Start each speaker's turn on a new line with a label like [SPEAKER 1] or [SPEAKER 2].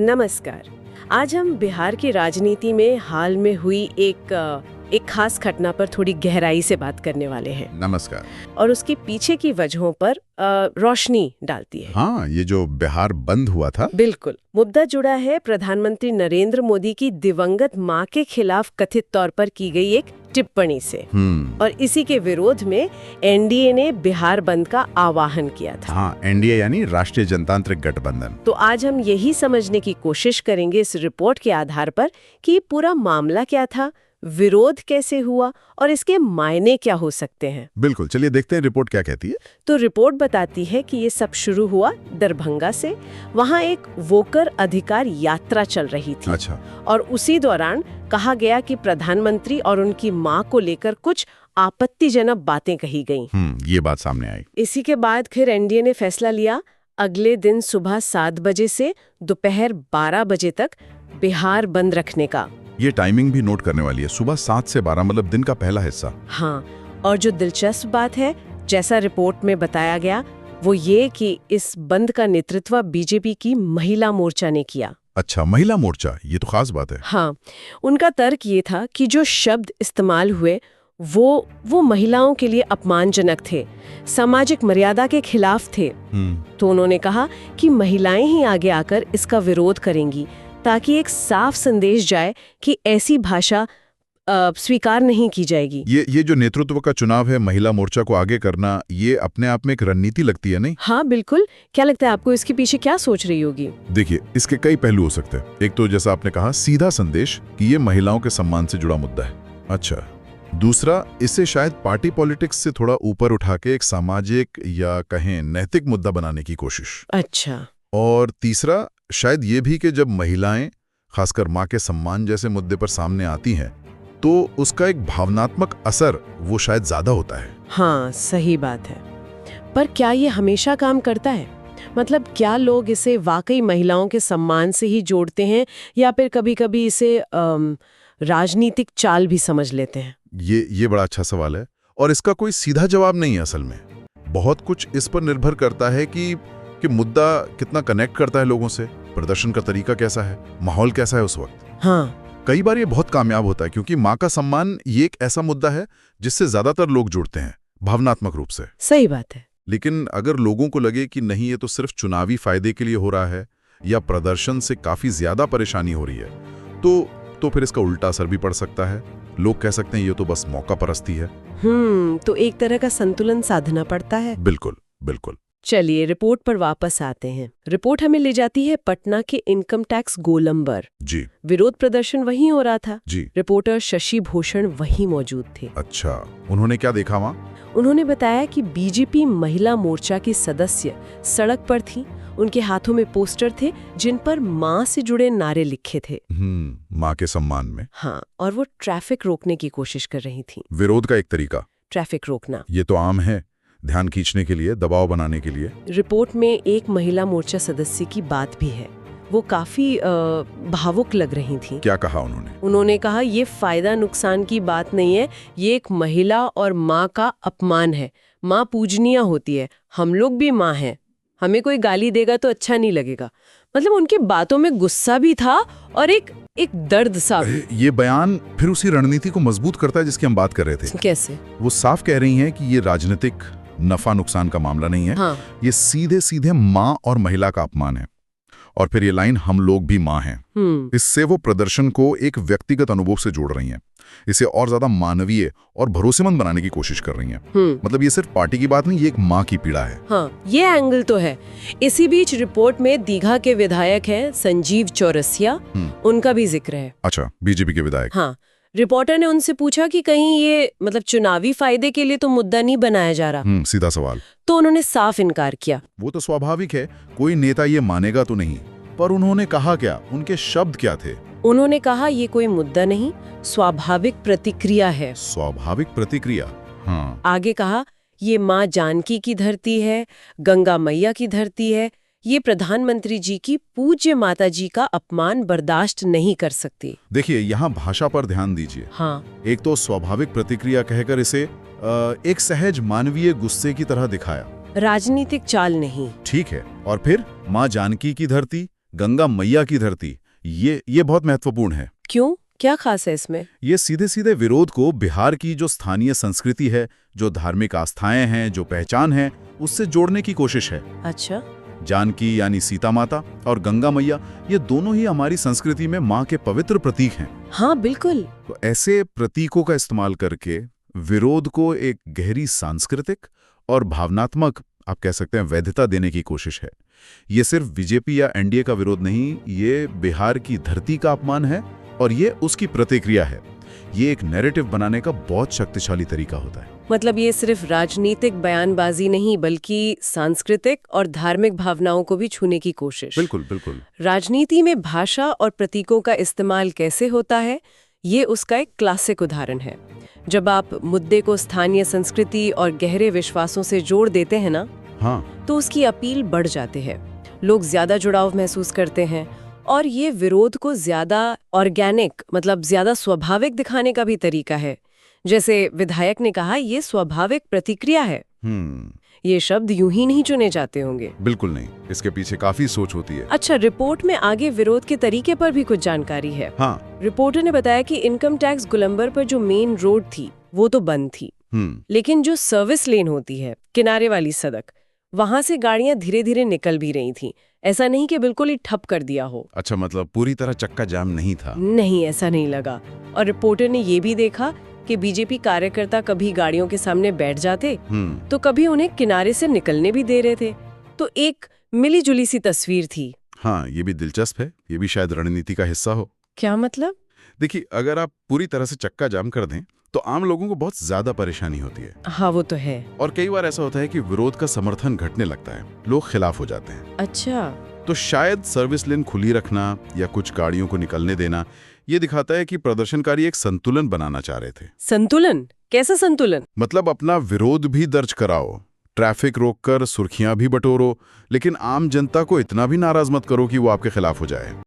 [SPEAKER 1] नमस्कार। आज हम बिहार की राजनीति में हाल में हुई एक खास घटना पर थोड़ी गहराई से बात करने वाले हैं।
[SPEAKER 2] नमस्कार।
[SPEAKER 1] और उसके पीछे की वजहों पर रोशनी डालती है।
[SPEAKER 2] हाँ, ये जो बिहार बंद हुआ था।
[SPEAKER 1] बिल्कुल। मुद्दा जुड़ा है प्रधानमंत्री नरेंद्र मोदी की दिवंगत मां के खिलाफ कथित तौर पर की गई एक टिप्पणी से। और इसी के विरोध में एनडीए ने बिहार बंद का आह्वान किया था।
[SPEAKER 2] हाँ, एनडीए यानी राष्ट्रीय जनतांत्रिक गठबंधन।
[SPEAKER 1] तो आज हम यही समझने की कोशिश करेंगे इस रिपोर्ट के आधार पर कि ये पूरा मामला क्या था, विरोध कैसे हुआ और इसके मायने क्या हो सकते हैं।
[SPEAKER 2] बिल्कुल, चलिए देखते हैं रिपोर्ट क्या कहती है।
[SPEAKER 1] तो रिपोर्ट बताती है कि ये सब शुरू हुआ दरभंगा से। वहाँ एक वोकर अधिकार यात्रा चल रही थी।
[SPEAKER 2] अच्छा।
[SPEAKER 1] और उसी दौरान कहा गया कि प्रधानमंत्री और उनकी मां को लेकर कुछ आपत्तिजनक बातें कही गईं।
[SPEAKER 2] ये बात सामने आई।
[SPEAKER 1] इसी के बाद फिर एनडीए ने फैसला लिया, अगले दिन सुबह 7 बजे से दोपहर 12 बजे तक बिहार बंद रखने का।
[SPEAKER 2] ये टाइमिंग भी नोट करने वाली है, सुबह 7 से 12, मतलब दिन का पहला हिस्सा।
[SPEAKER 1] हाँ, और जो दिलचस्प बात है, जैसा रिपोर्ट में बताया गया, वो ये कि इस बंद का नेतृत्व बीजेपी की महिला मोर्चा ने किया।
[SPEAKER 2] अच्छा, महिला मोर्चा, ये तो खास बात है।
[SPEAKER 1] हाँ, उनका तर्क ये था कि जो शब्द इस्तेमाल हुए वो महिलाओं के लिए अपमानजनक थे, सामाजिक मर्यादा के खिलाफ थे। तो उन्होंने कहा कि महिलाएं ही आगे आकर इसका विरोध करेंगी, ताकि एक साफ संदेश जाए कि ऐसी भाषा स्वीकार नहीं की जाएगी।
[SPEAKER 2] ये जो नेतृत्व का चुनाव है, महिला मोर्चा को आगे करना, ये अपने आप में एक रणनीति लगती है, नहीं?
[SPEAKER 1] हाँ बिल्कुल। क्या लगता है आपको, इसके पीछे क्या सोच रही होगी?
[SPEAKER 2] देखिए, इसके कई पहलू हो सकते हैं। एक तो जैसा आपने कहा, सीधा संदेश कि ये महिलाओं के सम्मान से जुड़ा मुद्दा है। अच्छा, दूसरा, इसे शायद पार्टी पॉलिटिक्स से थोड़ा ऊपर उठा के एक सामाजिक या कहें नैतिक मुद्दा बनाने की कोशिश।
[SPEAKER 1] अच्छा।
[SPEAKER 2] और तीसरा, शायद ये भी कि जब महिलाएं खासकर मां के सम्मान जैसे मुद्दे पर सामने आती हैं, तो उसका एक भावनात्मक असर वो शायद ज्यादा होता है।
[SPEAKER 1] हाँ, सही बात है। पर क्या ये हमेशा काम करता है? मतलब क्या लोग इसे वाकई महिलाओं के सम्मान से ही जोड़ते हैं, या फिर कभी-कभी इसे राजनीतिक चाल भी समझ लेते हैं?
[SPEAKER 2] ये बड़ा अच्छा सवाल है, और इसका कोई सीधा जवाब नहीं है। असल में बहुत कुछ इस पर निर्भर करता है कि मुद्दा कितना कनेक्ट करता है लोगों से, प्रदर्शन का तरीका कैसा है, माहौल कैसा है उस वक्त।
[SPEAKER 1] हाँ,
[SPEAKER 2] कई बार ये बहुत कामयाब होता है, क्योंकि माँ का सम्मान ये एक ऐसा मुद्दा है जिससे ज्यादातर लोग जुड़ते हैं भावनात्मक रूप से।
[SPEAKER 1] सही बात है।
[SPEAKER 2] लेकिन अगर लोगों को लगे कि नहीं, ये तो सिर्फ चुनावी फायदे के लिए हो रहा है, या प्रदर्शन से काफी ज्यादा परेशानी हो रही है, तो फिर इसका उल्टा असर भी पड़ सकता है। लोग कह सकते हैं ये तो बस मौका परस्ती है।
[SPEAKER 1] तो एक तरह का संतुलन साधना पड़ता है।
[SPEAKER 2] बिल्कुल बिल्कुल।
[SPEAKER 1] चलिए रिपोर्ट पर वापस आते हैं। रिपोर्ट हमें ले जाती है पटना के इनकम टैक्स गोलंबर।
[SPEAKER 2] जी।
[SPEAKER 1] विरोध प्रदर्शन वहीं हो रहा था।
[SPEAKER 2] जी।
[SPEAKER 1] रिपोर्टर शशि भूषण वहीं मौजूद थे।
[SPEAKER 2] अच्छा, उन्होंने क्या देखा वहाँ?
[SPEAKER 1] उन्होंने बताया कि बीजेपी महिला मोर्चा की सदस्य सड़क पर थी। उनके हाथों में पोस्टर थे जिन पर मां से जुड़े नारे लिखे थे।
[SPEAKER 2] मां के सम्मान में।
[SPEAKER 1] हाँ, और वो ट्रैफिक रोकने की कोशिश कर रही थी।
[SPEAKER 2] विरोध का एक तरीका
[SPEAKER 1] ट्रैफिक रोकना,
[SPEAKER 2] ये तो आम है, ध्यान खींचने के लिए, दबाव बनाने के लिए।
[SPEAKER 1] रिपोर्ट में एक महिला मोर्चा सदस्य की बात भी है। वो काफी भावुक लग रही थी।
[SPEAKER 2] क्या कहा उन्होंने?
[SPEAKER 1] उन्होंने कहा, ये फायदा नुकसान की बात नहीं है, ये एक महिला और माँ का अपमान है। माँ पूजनीय होती है, हम लोग भी माँ हैं, हमें कोई गाली देगा तो अच्छा नहीं लगेगा। मतलब उनकी बातों में गुस्सा भी था और एक दर्द सा।
[SPEAKER 2] ये बयान फिर उसी रणनीति को मजबूत करता है जिसकी हम बात कर रहे थे।
[SPEAKER 1] कैसे?
[SPEAKER 2] वो साफ कह रही हैं कि ये राजनीतिक नफा नुकसान का मामला नहीं है।
[SPEAKER 1] हाँ।
[SPEAKER 2] ये सीधे सीधे माँ और महिला का अपमान है। और फिर ये लाइन, हम लोग भी माँ हैं, इससे वो प्रदर्शन को एक व्यक्तिगत अनुभव से जोड़ रही हैं। इसे और ज्यादा मानवीय और भरोसेमंद बनाने की कोशिश कर रही हैं। मतलब ये सिर्फ पार्टी की बात नहीं, ये एक माँ की पीड़ा है।
[SPEAKER 1] हाँ, ये एंगल तो है। इसी बीच रिपोर्ट में दीघा के विधायक हैं संजीव चौरसिया, उनका भी जिक्र है।
[SPEAKER 2] अच्छा, बीजेपी के विधायक।
[SPEAKER 1] हाँ, रिपोर्टर ने उनसे पूछा कि कहीं ये मतलब चुनावी फायदे के लिए तो मुद्दा नहीं बनाया जा रहा।
[SPEAKER 2] सीधा सवाल।
[SPEAKER 1] तो उन्होंने साफ इनकार किया।
[SPEAKER 2] वो तो स्वाभाविक है, कोई नेता ये मानेगा तो नहीं। पर उन्होंने कहा क्या, उनके शब्द क्या थे?
[SPEAKER 1] उन्होंने कहा, ये कोई मुद्दा नहीं, स्वाभाविक प्रतिक्रिया है।
[SPEAKER 2] स्वाभाविक प्रतिक्रिया। हाँ।
[SPEAKER 1] आगे कहा, ये माँ जानकी की धरती है, गंगा मैया की धरती है, ये प्रधानमंत्री जी की पूज्य माता जी का अपमान बर्दाश्त नहीं कर सकती।
[SPEAKER 2] देखिए, यहाँ भाषा पर ध्यान दीजिए।
[SPEAKER 1] हाँ।
[SPEAKER 2] एक तो स्वाभाविक प्रतिक्रिया कहकर इसे एक सहज मानवीय गुस्से की तरह दिखाया,
[SPEAKER 1] राजनीतिक चाल नहीं।
[SPEAKER 2] ठीक है। और फिर माँ जानकी की धरती, गंगा मैया की धरती, ये बहुत महत्वपूर्ण है।
[SPEAKER 1] क्यों, क्या खास है इसमें?
[SPEAKER 2] ये सीधे सीधे विरोध को बिहार की जो स्थानीय संस्कृति है, जो धार्मिक आस्थाएं हैं, जो पहचान है, उससे जोड़ने की कोशिश है।
[SPEAKER 1] अच्छा।
[SPEAKER 2] जानकी यानी सीता माता और गंगा मैया, ये दोनों ही हमारी संस्कृति में माँ के पवित्र प्रतीक हैं।
[SPEAKER 1] हाँ बिल्कुल।
[SPEAKER 2] तो ऐसे प्रतीकों का इस्तेमाल करके विरोध को एक गहरी सांस्कृतिक और भावनात्मक, आप कह सकते हैं, वैधता देने की कोशिश है। ये सिर्फ बीजेपी या एनडीए का विरोध नहीं, ये बिहार की धरती का अपमान है और ये उसकी प्रतिक्रिया है। ये एक नैरेटिव बनाने का बहुत शक्तिशाली तरीका होता है।
[SPEAKER 1] मतलब ये सिर्फ राजनीतिक बयानबाजी नहीं, बल्कि सांस्कृतिक और धार्मिक भावनाओं को भी छूने की कोशिश।
[SPEAKER 2] बिल्कुल बिल्कुल।
[SPEAKER 1] राजनीति में भाषा और प्रतीकों का इस्तेमाल कैसे होता है, ये उसका एक क्लासिक उदाहरण है। जब आप मुद्दे को स्थानीय संस्कृति और गहरे विश्वासों से जोड़ देते हैं ना,
[SPEAKER 2] हाँ,
[SPEAKER 1] तो उसकी अपील बढ़ जाते हैं, लोग ज्यादा जुड़ाव महसूस करते हैं और ये विरोध को ज्यादा ऑर्गेनिक, मतलब ज्यादा स्वाभाविक दिखाने का भी तरीका है। जैसे विधायक ने कहा, ये स्वाभाविक प्रतिक्रिया है। ये शब्द यूं ही नहीं चुने जाते होंगे।
[SPEAKER 2] बिल्कुल नहीं, इसके पीछे काफी सोच होती है।
[SPEAKER 1] अच्छा, रिपोर्ट में आगे विरोध के तरीके पर भी कुछ जानकारी है।
[SPEAKER 2] हाँ।
[SPEAKER 1] रिपोर्टर ने बताया कि इनकम टैक्स गोलंबर पर जो मेन रोड थी वो तो बंद थी, लेकिन जो सर्विस लेन होती है, किनारे वाली सड़क, वहां से गाड़ियां धीरे धीरे निकल भी रही थीं। ऐसा नहीं कि बिल्कुल ही ठप कर दिया हो।
[SPEAKER 2] अच्छा, मतलब पूरी तरह चक्का जाम नहीं था?
[SPEAKER 1] नहीं, ऐसा नहीं लगा। और रिपोर्टर ने ये भी देखा कि बीजेपी कार्यकर्ता कभी गाड़ियों के सामने बैठ जाते तो कभी उन्हें किनारे से निकलने भी दे रहे थे। तो एक मिली जुली सी तस्वीर थी।
[SPEAKER 2] हाँ, ये भी दिलचस्प है। ये भी शायद रणनीति का हिस्सा हो।
[SPEAKER 1] क्या मतलब?
[SPEAKER 2] देखिए, अगर आप पूरी तरह से चक्का जाम कर दें तो आम लोगों को बहुत ज्यादा परेशानी होती है।
[SPEAKER 1] हाँ, वो तो है।
[SPEAKER 2] और कई बार ऐसा होता है कि विरोध का समर्थन घटने लगता है, लोग खिलाफ हो जाते हैं।
[SPEAKER 1] अच्छा।
[SPEAKER 2] तो शायद सर्विस लेन खुली रखना या कुछ गाड़ियों को निकलने देना, ये दिखाता है कि प्रदर्शनकारी एक संतुलन बनाना चाह रहे थे।
[SPEAKER 1] संतुलन? कैसा संतुलन?
[SPEAKER 2] मतलब अपना विरोध भी दर्ज कराओ, ट्रैफिक रोककर सुर्खियां भी बटोरो, लेकिन आम जनता को इतना भी नाराज मत करो कि वो आपके खिलाफ हो जाए।